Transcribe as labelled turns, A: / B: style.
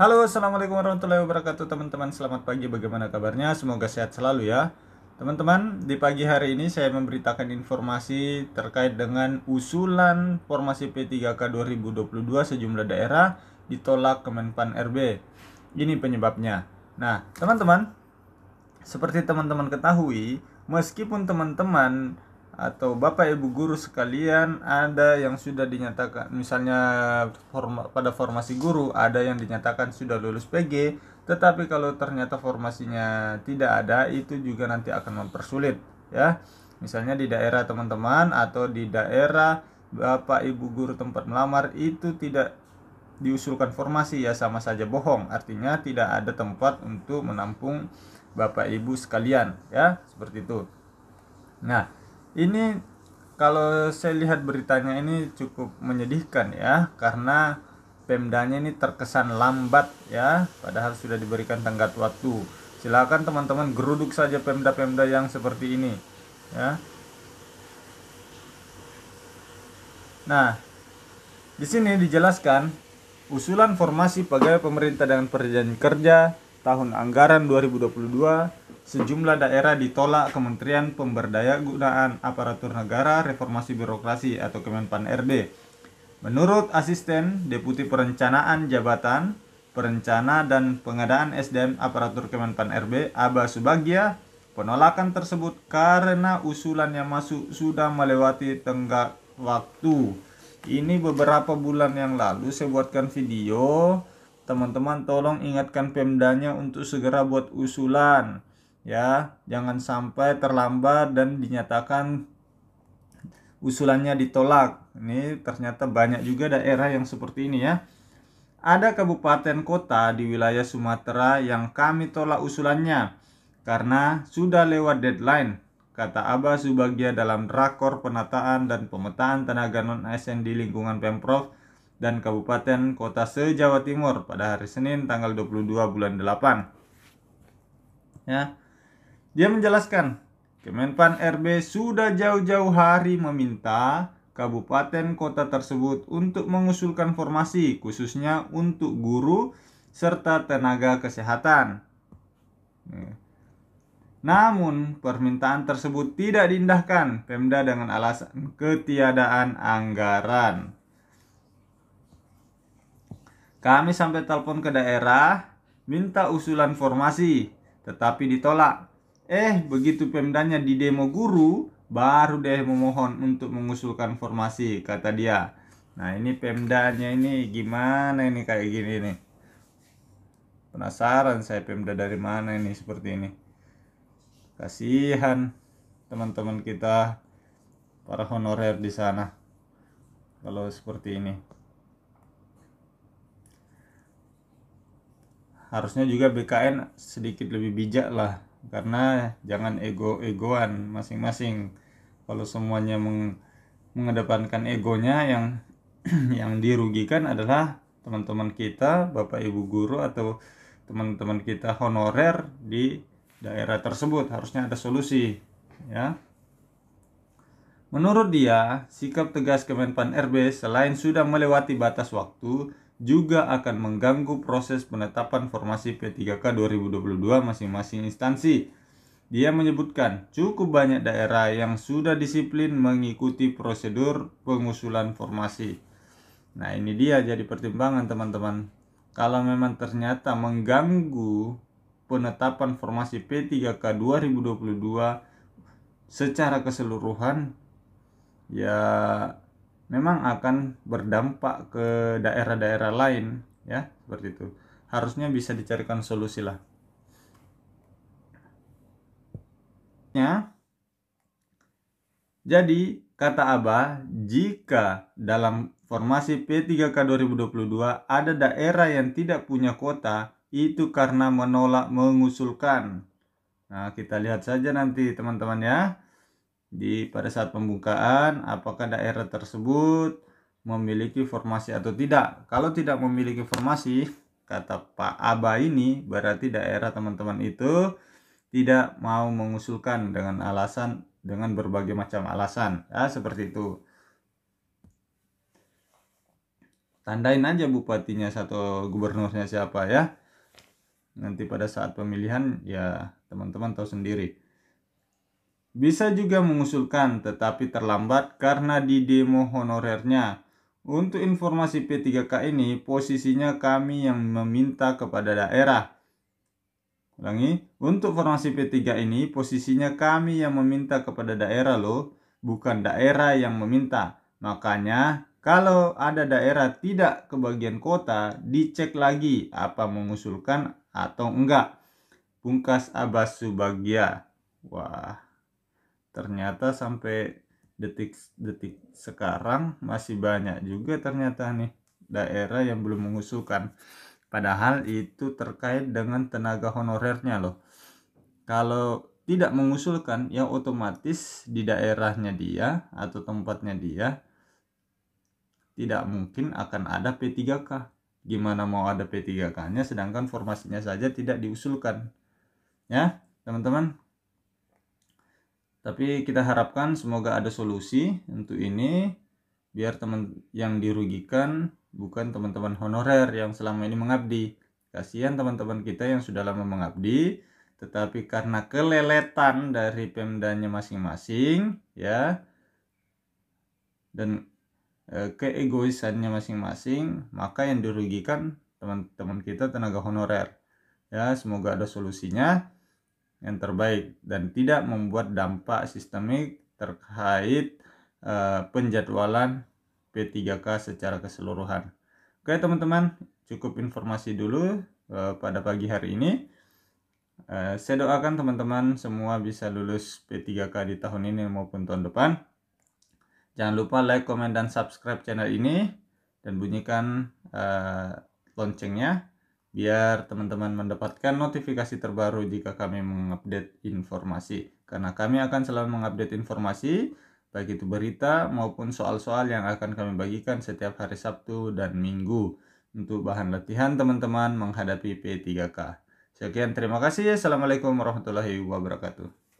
A: Halo, assalamualaikum warahmatullahi wabarakatuh teman-teman. Selamat pagi, bagaimana kabarnya? Semoga sehat selalu ya. Teman-teman, di pagi hari ini saya memberitakan informasi terkait dengan usulan formasi P3K 2022 sejumlah daerah ditolak Kemenpan RB. Ini penyebabnya. Nah, teman-teman, seperti teman-teman ketahui, meskipun teman-teman atau Bapak Ibu guru sekalian ada yang sudah dinyatakan, misalnya pada formasi guru ada yang dinyatakan sudah lulus PG, tetapi kalau ternyata formasinya tidak ada, itu juga nanti akan mempersulit ya. Misalnya di daerah teman-teman atau di daerah Bapak Ibu guru tempat melamar itu tidak diusulkan formasi, ya sama saja bohong. Artinya tidak ada tempat untuk menampung Bapak Ibu sekalian ya, seperti itu. Nah, ini kalau saya lihat beritanya ini cukup menyedihkan ya, karena Pemdanya ini terkesan lambat ya, padahal sudah diberikan tenggat waktu. Silakan teman-teman geruduk saja Pemda-Pemda yang seperti ini ya. Nah, di sini dijelaskan usulan formasi pegawai pemerintah dengan perjanjian kerja tahun anggaran 2022 sejumlah daerah ditolak Kementerian Pemberdayaan Aparatur Negara Reformasi Birokrasi atau Kemenpan RB. Menurut Asisten Deputi Perencanaan Jabatan Perencana dan Pengadaan SDM Aparatur Kemenpan RB, Aba Subagia, penolakan tersebut karena usulan yang masuk sudah melewati tenggat waktu. Ini beberapa bulan yang lalu saya buatkan video. Teman-teman tolong ingatkan Pemdanya untuk segera buat usulan ya, jangan sampai terlambat dan dinyatakan usulannya ditolak. Ini ternyata banyak juga daerah yang seperti ini ya. Ada kabupaten kota di wilayah Sumatera yang kami tolak usulannya karena sudah lewat deadline, kata Aba Subagia dalam Rakor Penataan dan Pemetaan Tenaga Non-ASN di lingkungan Pemprov dan Kabupaten Kota se-Jawa Timur pada hari Senin tanggal 22 bulan 8. Ya. Dia menjelaskan, Kemenpan RB sudah jauh-jauh hari meminta kabupaten kota tersebut untuk mengusulkan formasi khususnya untuk guru serta tenaga kesehatan. Namun permintaan tersebut tidak diindahkan Pemda dengan alasan ketiadaan anggaran. Kami sampai telepon ke daerah minta usulan formasi tetapi ditolak. Begitu Pemdanya di demo guru, baru deh memohon untuk mengusulkan formasi, kata dia. Nah, ini Pemdanya ini gimana ini kayak gini nih. Penasaran saya Pemda dari mana ini seperti ini. Kasihan teman-teman kita para honorer di sana kalau seperti ini. Harusnya juga BKN sedikit lebih bijak lah, karena jangan ego-egoan masing-masing. Kalau semuanya mengedepankan egonya, yang dirugikan adalah teman-teman kita, Bapak Ibu guru atau teman-teman kita honorer di daerah tersebut. Harusnya ada solusi ya. Menurut dia, sikap tegas Kemenpan RB selain sudah melewati batas waktu, juga akan mengganggu proses penetapan formasi P3K 2022 masing-masing instansi. Dia menyebutkan cukup banyak daerah yang sudah disiplin mengikuti prosedur pengusulan formasi. Nah, ini dia jadi pertimbangan teman-teman. Kalau memang ternyata mengganggu penetapan formasi P3K 2022 secara keseluruhan, ya memang akan berdampak ke daerah-daerah lain ya, seperti itu. Harusnya bisa dicarikan solusi lah. Ya. Jadi kata Abah, jika dalam formasi P3K 2022 ada daerah yang tidak punya kota, itu karena menolak mengusulkan. Nah, kita lihat saja nanti teman-teman ya, pada saat pembukaan apakah daerah tersebut memiliki formasi atau tidak. Kalau tidak memiliki formasi, kata Pak Aba ini, berarti daerah teman-teman itu tidak mau mengusulkan dengan berbagai macam alasan ya, seperti itu. tandain aja bupatinya atau gubernurnya siapa ya. Nanti pada saat pemilihan ya teman-teman tahu sendiri. Bisa juga mengusulkan tetapi terlambat karena di demo honorernya. Untuk informasi P3K ini posisinya kami yang meminta kepada daerah. Ulangi, untuk formasi P3 ini posisinya kami yang meminta kepada daerah loh, bukan daerah yang meminta. Makanya kalau ada daerah tidak kebagian kota, dicek lagi apa mengusulkan atau enggak. Pungkas Abbas Subagia. Wah, ternyata sampai detik sekarang masih banyak juga ternyata nih daerah yang belum mengusulkan. Padahal itu terkait dengan tenaga honorernya loh. Kalau tidak mengusulkan, ya otomatis di daerahnya dia atau tempatnya dia tidak mungkin akan ada P3K. Gimana mau ada P3K-nya sedangkan formasinya saja tidak diusulkan. Ya, teman-teman. Tapi kita harapkan semoga ada solusi untuk ini biar teman yang dirugikan bukan teman-teman honorer yang selama ini mengabdi. Kasihan teman-teman kita yang sudah lama mengabdi, tetapi karena keleletan dari pemdanya masing-masing ya dan keegoisannya masing-masing, maka yang dirugikan teman-teman kita tenaga honorer. Ya, semoga ada solusinya yang terbaik dan tidak membuat dampak sistemik terkait penjadwalan P3K secara keseluruhan. Oke teman-teman, cukup informasi dulu pada pagi hari ini. Saya doakan teman-teman semua bisa lulus P3K di tahun ini maupun tahun depan. Jangan lupa like, komen, dan subscribe channel ini dan bunyikan loncengnya biar teman-teman mendapatkan notifikasi terbaru jika kami mengupdate informasi. Karena kami akan selalu mengupdate informasi baik itu berita maupun soal-soal yang akan kami bagikan setiap hari Sabtu dan Minggu untuk bahan latihan teman-teman menghadapi P3K. Sekian, terima kasih. Assalamualaikum warahmatullahi wabarakatuh.